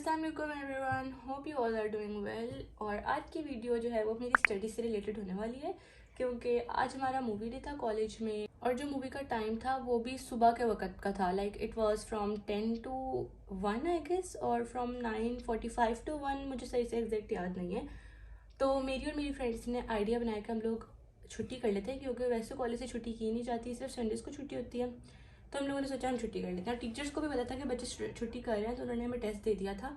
अस्सलाम वालेकुम everyone, hope you all are doing well. और आज की वीडियो जो है वो मेरी स्टडी से रिलेटेड होने वाली है क्योंकि आज हमारा मूवी डे था कॉलेज में। और जो मूवी का टाइम था वो भी सुबह के वक्त का था, like it was from 10 to 1 I guess, और फ्रॉम 9:45 to 1, मुझे सही से एग्जैक्ट याद नहीं है। तो मेरी और मेरी फ्रेंड्स ने आइडिया बनाया कि हम लोग छुट्टी कर लेते हैं क्योंकि वैसे कॉलेज से छुट्टी की नहीं जाती, सिर्फ संडेज़ को छुट्टी होती है। तो हम लोगों ने सोचा हम छुट्टी कर लेते हैं। टीचर्स को भी पता था कि बच्चे छुट्टी कर रहे हैं, तो उन्होंने हमें टेस्ट दे दिया था।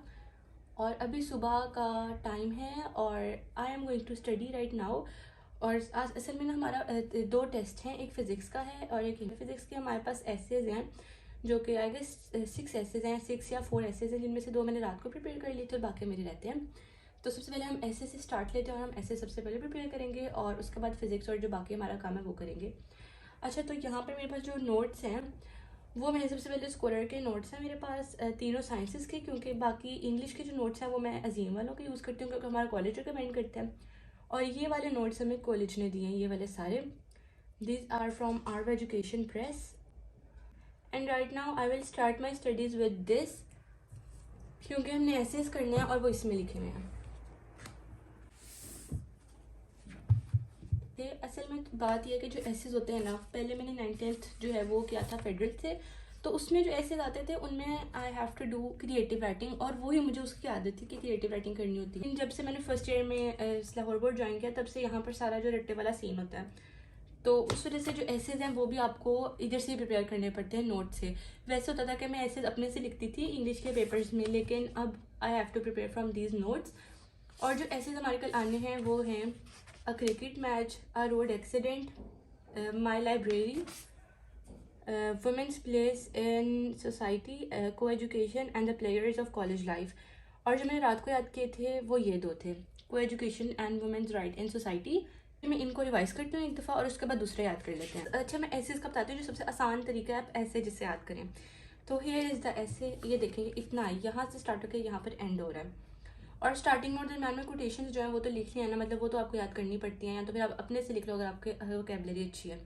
और अभी सुबह का टाइम है और I am going to study right now. और आज असल में ना हमारा दो टेस्ट हैं, एक फ़िज़िक्स का है और एक फिज़िक्स के। हमारे पास एसेज हैं जो कि आई गेस 6 एसेज हैं, 6 या 4 एसेज हैं, जिनमें से 2 मैंने रात को प्रिपेयर कर लिए थे और बाकी मेरे रहते हैं। तो सबसे पहले हम ऐसे से स्टार्ट लेते हैं और हम ऐसे सबसे पहले प्रिपेयर करेंगे और उसके बाद फिज़िक्स और जो बाकी हमारा काम है वो करेंगे। अच्छा, तो यहाँ पर मेरे पास जो नोट्स हैं वो मैंने सबसे पहले स्कॉलर के नोट्स हैं मेरे पास, तीनों साइंसेस के, क्योंकि बाकी इंग्लिश के जो नोट्स हैं वो मैं अजीम वालों के यूज़ करती हूँ क्योंकि हमारा कॉलेज रिकमेंड करते हैं। और ये वाले नोट्स हमें कॉलेज ने दिए हैं, ये वाले सारे। This are from our education press and right now I will start my studies with this, क्योंकि हमने एसेस करने हैं और वो इसमें लिखे हुए हैं। असल में तो बात यह है कि जो एसेज होते हैं ना, पहले मैंने 9th जो है वो किया था फेडरल से, तो उसमें जो एसेज आते थे उनमें I have to do creative writing, और वही मुझे उसकी आदत थी कि क्रिएटिव राइटिंग करनी होती है। जब से मैंने फर्स्ट ईयर में लाहौर बोर्ड ज्वाइन किया तब से यहाँ पर सारा जो रट्टे वाला सीन होता है, तो उस वजह से जो एसेज हैं वो भी आपको इधर से प्रिपेयर करने पड़ते हैं नोट से। वैसे होता था कि मैं एसेज अपने से लिखती थी इंग्लिश के पेपर्स में, लेकिन अब I have to prepare from these notes. और जो एसेज हमारे कल आने हैं वो हैं a cricket match, a road accident, my library, women's place in society, coeducation and the players of college life. और जो मैंने रात को याद किए थे वो ये दो थे, को education and women's right in society. मैं इनको रिवाइज करती हूँ एक दफ़ा और उसके बाद दूसरे याद कर लेते हैं। अच्छा, मैं ऐसे इसका बताती हूँ जो सबसे आसान तरीका है आप ऐसे जिससे याद करें। तो हियर इज़ द ऐसे, ये देखेंगे इतना है, यहाँ से स्टार्ट होकर यहाँ पर एंड हो रहा है। और स्टार्टिंग में और दरम्यान में कोटेशंस जो है वो तो लिख लिया है ना, मतलब वो तो आपको याद करनी पड़ती हैं, या तो फिर आप अपने से लिख लो अगर आपके वोकैबुलरी अच्छी है।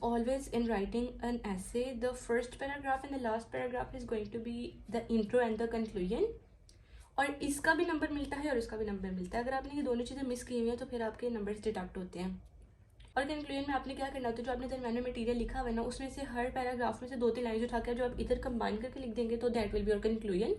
Always in writing an essay, the first paragraph and the last paragraph is going to be the intro and the conclusion. और इसका भी नंबर मिलता है और इसका भी नंबर मिलता है। अगर आपने ये दोनों चीज़ें मिस की हुई हैं तो फिर आपके नंबर्स डिडक्ट होते हैं। और कंक्लूजन में आपने क्या करना होता है, जो आपने दरम्यान में मटीरियल लिखा हुआ है ना, उसमें से हर पैराग्राफ में से 2-3 लाइन उठाकर जो आप इधर कंबाइन करके लिख देंगे तो that will be your conclusion.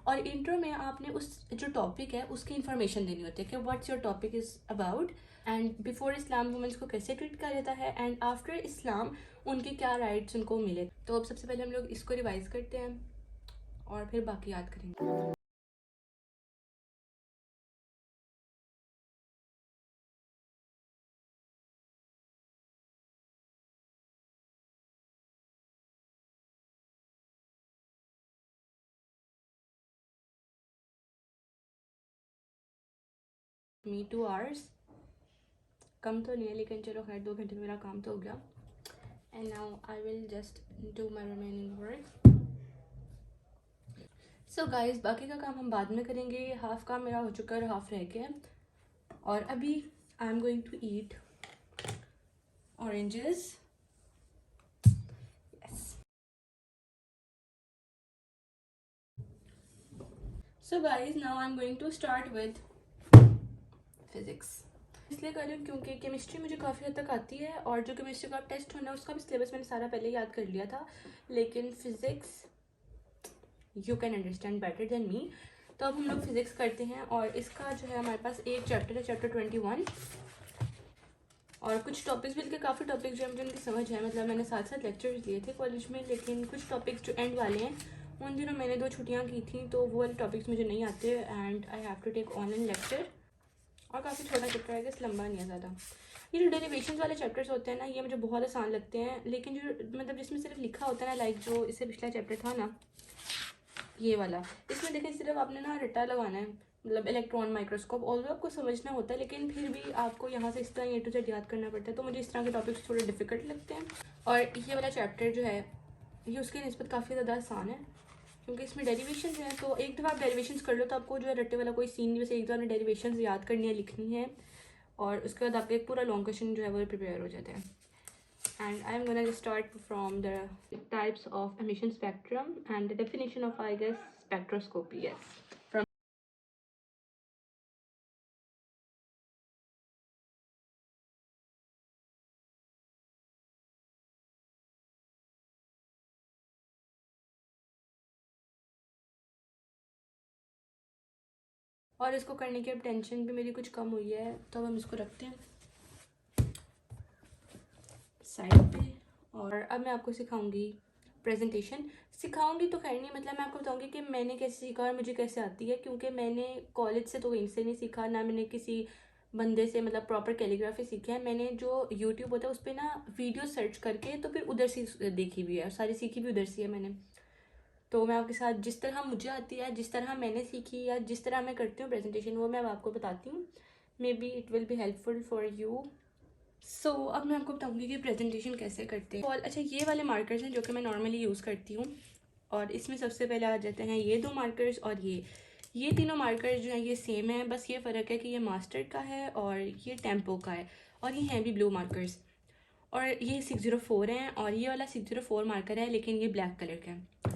और इंट्रो में आपने उस जो टॉपिक है उसकी इन्फॉर्मेशन देनी होती है कि what's your topic is about, and before Islam women's को कैसे ट्रीट किया जाता है, एंड आफ्टर इस्लाम उनके क्या राइट्स उनको मिले। तो अब सबसे पहले हम लोग इसको रिवाइज करते हैं और फिर बाकी याद करेंगे। मी 2 hours कम तो नहीं है, लेकिन चलो खैर 2 घंटे में मेरा काम तो हो गया। And now I will just do my remaining work. So guys, बाकी का काम हम बाद में करेंगे, हाफ काम मेरा हो चुका है और हाफ रह गया है। और अभी I am going to eat oranges. Yes. So guys, now I am going to start with physics. इसलिए कर रही हूँ क्योंकि केमिस्ट्री मुझे काफ़ी हद तक आती है और जो केमिस्ट्री का टेस्ट होना है उसका भी सिलेबस मैंने सारा पहले याद कर लिया था, लेकिन physics you can understand better than me. तो अब हम लोग फिज़िक्स करते हैं और इसका जो है हमारे पास एक चैप्टर है, चैप्टर 21। और कुछ टॉपिक्स मिलकर काफ़ी टॉपिक्स जो है मुझे उनकी समझ है, मतलब मैंने साथ साथ लेक्चर्स लिए थे कॉलेज में, लेकिन कुछ टॉपिक्स जो एंड वाले हैं उन दिनों मैंने 2 छुट्टियाँ की थी तो वो वाले टॉपिक्स मुझे नहीं आते and I have to take online lecture. और काफ़ी छोटा चैप्टर है, कि लंबा नहीं है ज़्यादा। ये जो डेरिवेशंस वाले चैप्टर्स होते हैं ना, ये मुझे बहुत आसान लगते हैं, लेकिन जो मतलब जिसमें सिर्फ लिखा होता है ना, लाइक जो इससे पिछला चैप्टर था ना ये वाला, इसमें देखें सिर्फ आपने ना रट्टा लगाना है, मतलब इलेक्ट्रॉन माइक्रोस्कोप, ऑल्दो आपको समझना होता है लेकिन फिर भी आपको यहाँ से इस तरह ए टू जेड याद करना पड़ता है, तो मुझे इस तरह के टॉपिक्स थोड़े डिफिकल्ट लगते हैं। और ये वाला चैप्टर जो है ये उसकी निस्बत काफ़ी ज़्यादा आसान है क्योंकि इसमें डेरिवेशंस हैं, तो एक दफ़ा आप डेरिवेशंस कर लो तो आपको जो है रट्टे वाला कोई सीन नहीं, वैसे एक दफ़ा आपने डेरिवेशंस याद करनी है, लिखनी है, और उसके बाद आपका एक पूरा लॉन्ग क्वेश्चन जो है वो प्रिपेयर हो जाता है। And I'm gonna start from the types of emission spectrum and the definition of, I guess, spectroscopy, yes. और इसको करने की अब टेंशन भी मेरी कुछ कम हुई है, तो अब हम इसको रखते हैं साइड पे। और अब मैं आपको सिखाऊंगी प्रेजेंटेशन। सिखाऊंगी तो खैर नहीं, मतलब मैं आपको बताऊंगी कि मैंने कैसे सीखा और मुझे कैसे आती है, क्योंकि मैंने कॉलेज से तो कहीं से नहीं सीखा, ना मैंने किसी बंदे से मतलब प्रॉपर कैलीग्राफी सीखी है। मैंने जो यूट्यूब होता है उस पर ना वीडियो सर्च करके तो फिर उधर से देखी भी है, और सारी सीखी भी उधर से है मैंने। तो मैं आपके साथ जिस तरह मुझे आती है, जिस तरह मैंने सीखी या जिस तरह मैं करती हूँ प्रेजेंटेशन, वो मैं अब आपको बताती हूँ। Maybe it will be helpful for you. So अब मैं आपको बताऊंगी कि प्रेजेंटेशन कैसे करते हैं। और अच्छा, ये वाले मार्कर्स हैं जो कि मैं नॉर्मली यूज़ करती हूँ, और इसमें सबसे पहले आ जाते हैं ये 2 मार्कर्स, और ये तीनों मार्कर्स जो हैं ये सेम है, बस ये फ़र्क है कि ये मास्टर का है और ये टेम्पो का है, और ये हैं भी ब्लू मार्कर्स। और ये 604 हैं, और ये वाला 604 मार्कर है लेकिन ये ब्लैक कलर का है।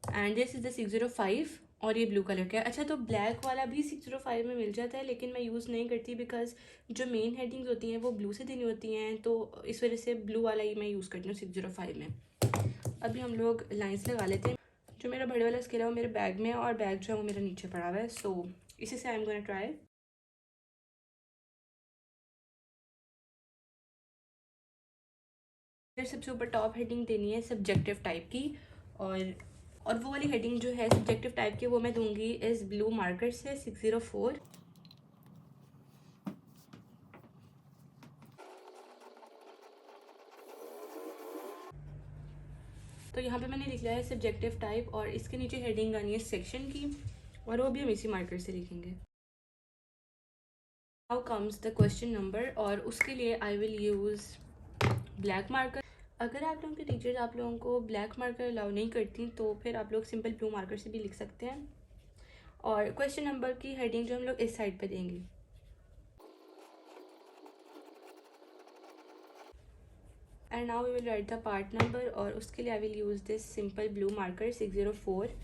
एंड दिस इज़ द 605, और ये ब्लू कलर का है। अच्छा, तो ब्लैक वाला भी 605 में मिल जाता है, लेकिन मैं यूज़ नहीं करती बिकॉज जो मेन हेडिंग्स होती हैं वो ब्लू से देनी होती हैं, तो इस वजह से ब्लू वाला ही मैं यूज़ करती हूँ 605 में। अभी हम लोग लाइंस लगा लेते हैं। जो मेरा बड़े वाला स्केल है वो मेरे बैग में है, और बैग जो है वो मेरा नीचे पड़ा हुआ है, सो इसी से आई एम गोना ट्राई। फिर सबसे ऊपर टॉप हेडिंग देनी है सब्जेक्टिव टाइप की, और वो वाली हेडिंग जो है सब्जेक्टिव टाइप की वो मैं दूंगी इस ब्लू मार्कर से 604। तो यहाँ पे मैंने लिख लिया है सब्जेक्टिव टाइप, और इसके नीचे हेडिंग आनी है सेक्शन की, और वो भी हम इसी मार्कर से लिखेंगे। Now comes the question number, और उसके लिए I will use black marker. अगर आप लोगों के टीचर्स आप लोगों को ब्लैक मार्कर अलाउ नहीं करती तो फिर आप लोग सिंपल ब्लू मार्कर से भी लिख सकते हैं। और क्वेश्चन नंबर की हेडिंग जो हम लोग इस साइड पे देंगे। And now we will write the part number, और उसके लिए I will use this simple blue marker 604।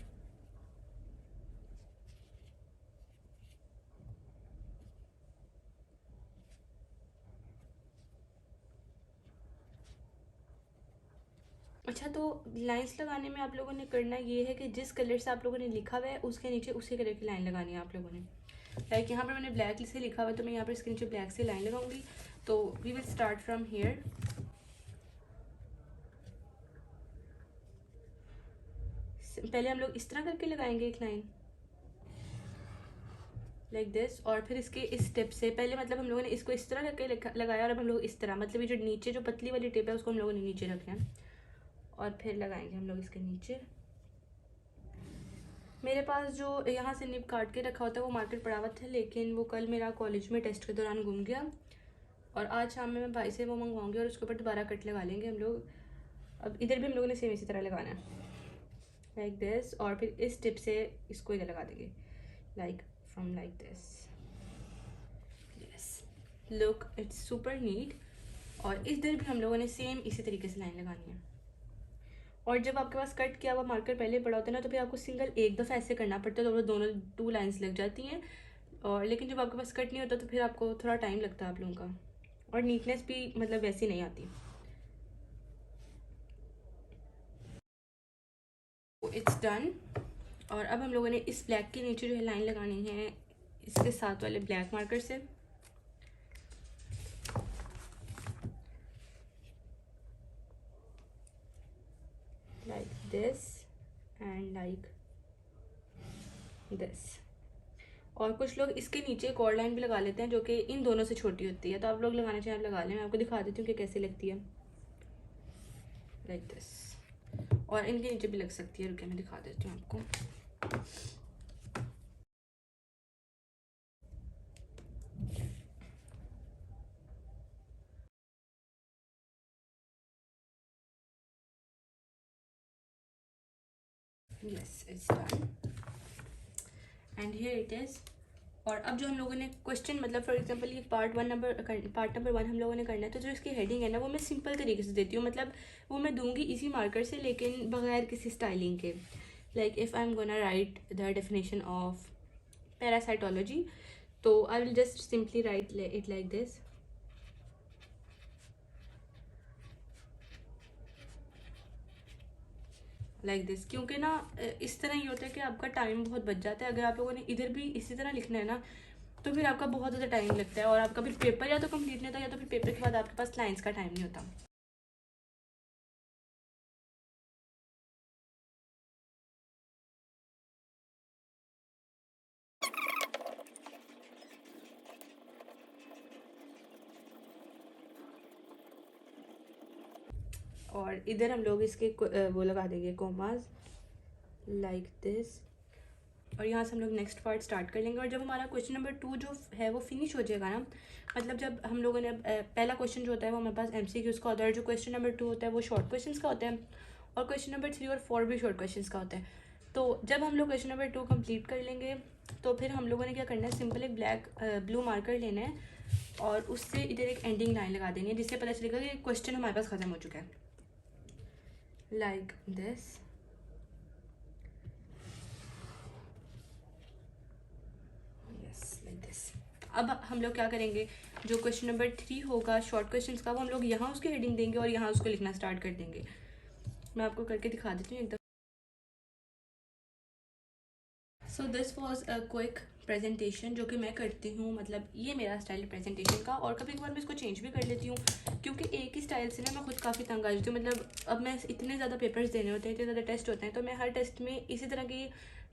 अच्छा, तो लाइंस लगाने में आप लोगों ने करना ये है कि जिस कलर से आप लोगों ने लिखा हुआ है उसके नीचे उसी कलर की लाइन लगानी है आप लोगों ने। लाइक यहाँ पर मैंने ब्लैक से लिखा हुआ है, तो मैं यहाँ पर इसके नीचे ब्लैक से लाइन लगाऊंगी। तो we will start from here. पहले हम लोग इस तरह करके लगाएंगे एक लाइन लाइक दिस, और फिर इसके इस स्टेप से पहले मतलब हम लोगों ने इसको इस तरह करके लगाया, और अब हम लोग इस तरह, मतलब ये जो नीचे जो पतली वाली टिप है उसको हम लोगों ने नीचे रखना है, और फिर लगाएंगे हम लोग इसके नीचे। मेरे पास जो यहाँ से निब काट के रखा होता है वो मार्कर पड़ा हुआ था, लेकिन वो कल मेरा कॉलेज में टेस्ट के दौरान गुम गया, और आज शाम में मैं भाई से वो मंगवाऊंगी और उसके ऊपर दोबारा कट लगा लेंगे हम लोग। अब इधर भी हम लोगों ने सेम इसी तरह लगाना है लाइक दिस, और फिर इस टिप से इसको इधर लगा देंगे like from like this. Yes, look it's super neat. और इधर भी हम लोगों ने सेम इसी तरीके से लाइन लगानी है। और जब आपके पास कट किया हुआ मार्कर पहले पड़ा होता है ना, तो फिर आपको सिंगल एक दफ़ा ऐसे करना पड़ता है, तो वो दोनों 2 लाइन्स लग जाती हैं। और लेकिन जब आपके पास कट नहीं होता तो फिर आपको थोड़ा टाइम लगता है आप लोगों का, और नीटनेस भी मतलब वैसी नहीं आती। It's done. और अब हम लोगों ने इस ब्लैक के नीचे जो है लाइन लगानी है इसके साथ वाले ब्लैक मार्कर से। Like this and like this. और कुछ लोग इसके नीचे एक और लाइन भी लगा लेते हैं जो कि इन दोनों से छोटी होती है, तो आप लोग लगाना चाहें आप लगा लें। मैं आपको दिखा देती हूँ कि कैसे लगती है लाइक दिस। और इनके नीचे भी लग सकती है, रुके मैं दिखा देती हूँ आपको। Yes, it's done and here it is. और अब जो हम लोगों ने क्वेश्चन मतलब फॉर एग्जांपल ये पार्ट नंबर 1 हम लोगों ने करना है, तो जो इसकी हेडिंग है ना वो मैं सिंपल तरीके से देती हूँ, मतलब वो मैं दूंगी इसी मार्कर से लेकिन बगैर किसी स्टाइलिंग के। like if I'm gonna write the definition of parasitology, so I will just simply write it like this. Like this, क्योंकि ना इस तरह ये होता है कि आपका टाइम बहुत बच जाता है। अगर आप लोगों ने इधर भी इसी तरह लिखना है ना, तो फिर आपका बहुत ज़्यादा टाइम लगता है और आपका फिर पेपर या तो कंप्लीट नहीं होता, या तो फिर पेपर के बाद आपके पास लाइन्स का टाइम नहीं होता। और इधर हम लोग इसके वो लगा देंगे कोमास लाइक दिस, और यहाँ से हम लोग नेक्स्ट पार्ट स्टार्ट कर लेंगे। और जब हमारा क्वेश्चन नंबर 2 जो है वो फिनिश हो जाएगा ना, मतलब जब हम लोगों ने पहला क्वेश्चन जो होता है वो हमारे पास MCQs का होता है, और जो क्वेश्चन नंबर 2 होता है वो शॉर्ट क्वेश्चन का होता है, और क्वेश्चन नंबर 3 और 4 भी शॉर्ट क्वेश्चन का होता है। तो जब हम लोग क्वेश्चन नंबर 2 कंप्लीट कर लेंगे, तो फिर हम लोगों ने क्या करना है, सिंपल एक ब्लू मार्कर लेना है और उससे इधर एक एंडिंग लाइन लगा देनी है, जिससे पता चलेगा कि क्वेश्चन हमारे पास ख़त्म हो चुका है, लाइक दिस। अब हम लोग क्या करेंगे, जो क्वेश्चन नंबर 3 होगा शॉर्ट क्वेश्चन का, वो हम लोग यहाँ उसकी हेडिंग देंगे और यहाँ उसको लिखना स्टार्ट कर देंगे। मैं आपको करके दिखा देती हूँ एकदम। So this was a quick presentation जो कि मैं करती हूँ, मतलब ये मेरा स्टाइल प्रेजेंटेशन का, और कभी कभार मैं इसको चेंज भी कर लेती हूँ, क्योंकि एक ही स्टाइल से ना मैं खुद काफ़ी तंग आ जाती हूँ। मतलब अब मैं इतने ज़्यादा पेपर्स देने होते हैं, इतने ज़्यादा टेस्ट होते हैं, तो मैं हर टेस्ट में इसी तरह की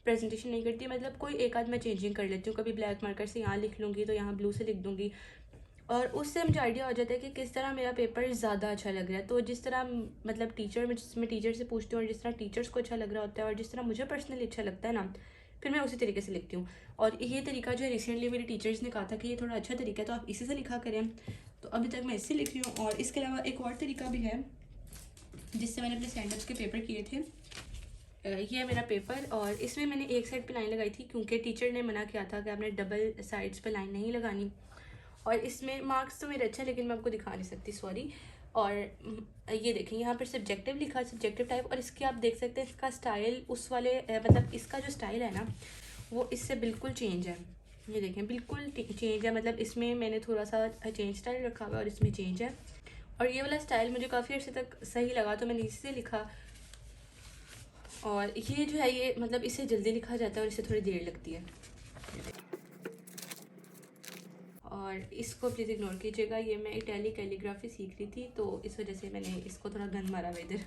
प्रेजेंटेशन नहीं करती। मतलब कोई एक आध मैं चेंजिंग कर लेती हूँ, कभी ब्लैक मार्कर से यहाँ लिख लूँगी तो यहाँ ब्लू से लिख दूँगी, और उससे मुझे आइडिया हो जाता है कि किस तरह मेरा पेपर ज़्यादा अच्छा लग रहा है। तो जिस तरह मतलब मैं टीचर से पूछती हूँ, और जिस तरह टीचर्स को अच्छा लग रहा होता है, और जिस तरह मुझे पर्सनली अच्छा लगता है ना, फिर मैं उसी तरीके से लिखती हूँ। और ये तरीका जो है रिसेंटली मेरे टीचर्स ने कहा था कि ये थोड़ा अच्छा तरीका है, तो आप इसी से लिखा करें। तो अभी तक मैं इससे लिख रही हूँ। और इसके अलावा एक और तरीका भी है जिससे मैंने अपने स्टैंडअप्स के पेपर किए थे। ये है मेरा पेपर, और इसमें मैंने एक साइड पे लाइन लगाई थी, क्योंकि टीचर ने मना किया था कि आपने डबल साइड्स पे लाइन नहीं लगानी। और इसमें मार्क्स तो मेरे अच्छे हैं, लेकिन मैं आपको दिखा नहीं सकती, सॉरी। और ये देखें, यहाँ पर सब्जेक्टिव लिखा, सब्जेक्टिव टाइप, और इसके आप देख सकते हैं इसका स्टाइल उस वाले मतलब इसका जो स्टाइल है ना, वो इससे बिल्कुल चेंज है। ये देखें, बिल्कुल चेंज है। मतलब इसमें मैंने थोड़ा सा चेंज स्टाइल रखा हुआ है और इसमें चेंज है। और ये वाला स्टाइल मुझे काफ़ी अर्से तक सही लगा, तो मैंने इसी से लिखा। और ये जो है, ये मतलब इससे जल्दी लिखा जाता है और इससे थोड़ी देर लगती है। और इसको प्लीज़ इग्नोर कीजिएगा, ये मैं इटाली कैलीग्राफी सीख रही थी, तो इस वजह से मैंने इसको थोड़ा गंद मारा हुआ इधर।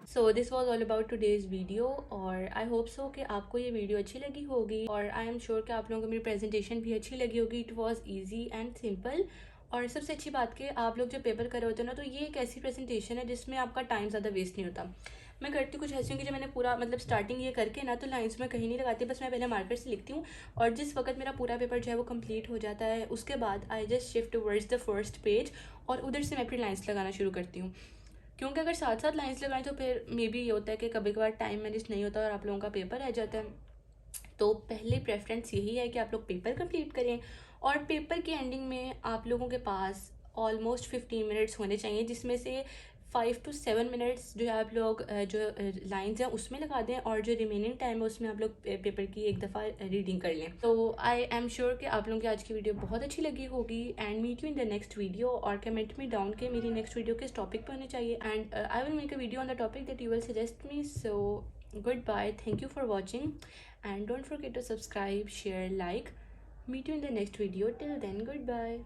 So this was all about today's video, और आई होप सो कि आपको ये वीडियो अच्छी लगी होगी, और आई एम श्योर कि आप लोगों को मेरी प्रेजेंटेशन भी अच्छी लगी होगी। It was easy and simple. और सबसे अच्छी बात कि आप लोग जब पेपर कर रहे होते हो ना, तो ये एक ऐसी प्रेजेंटेशन है जिसमें आपका टाइम ज़्यादा वेस्ट नहीं होता। मैं करती कुछ ऐसी हूँ कि जब मैंने पूरा मतलब स्टार्टिंग ये करके ना, तो लाइंस में कहीं नहीं लगाती, बस मैं पहले मार्कर से लिखती हूँ, और जिस वक्त मेरा पूरा पेपर जो है वो कंप्लीट हो जाता है, उसके बाद I just shift towards the first page, और उधर से मैं अपनी लाइंस लगाना शुरू करती हूँ। क्योंकि अगर साथ साथ लाइंस लगाएं तो फिर मे बी ये होता है कि कभी कभार टाइम मैनेज नहीं होता और आप लोगों का पेपर रह जाता है। तो पहले प्रेफरेंस यही है कि आप लोग पेपर कंप्लीट करें, और पेपर की एंडिंग में आप लोगों के पास ऑलमोस्ट 15 मिनट्स होने चाहिए, जिसमें से 5 to 7 मिनट्स जो है आप लोग जो लाइंस हैं उसमें लगा दें, और जो रिमेनिंग टाइम है उसमें आप लोग पेपर की एक दफ़ा रीडिंग कर लें। तो आई एम श्योर कि आप लोगों की आज की वीडियो बहुत अच्छी लगी होगी, and meet you in the next video. और कमेंट में डाउन के मेरी नेक्स्ट वीडियो किस टॉपिक पर होनी चाहिए, and I will make a video on the topic that you will suggest me. So goodbye, thank you for watching, and don't forget to subscribe, share, like. Meet you in the next video. Till then, goodbye.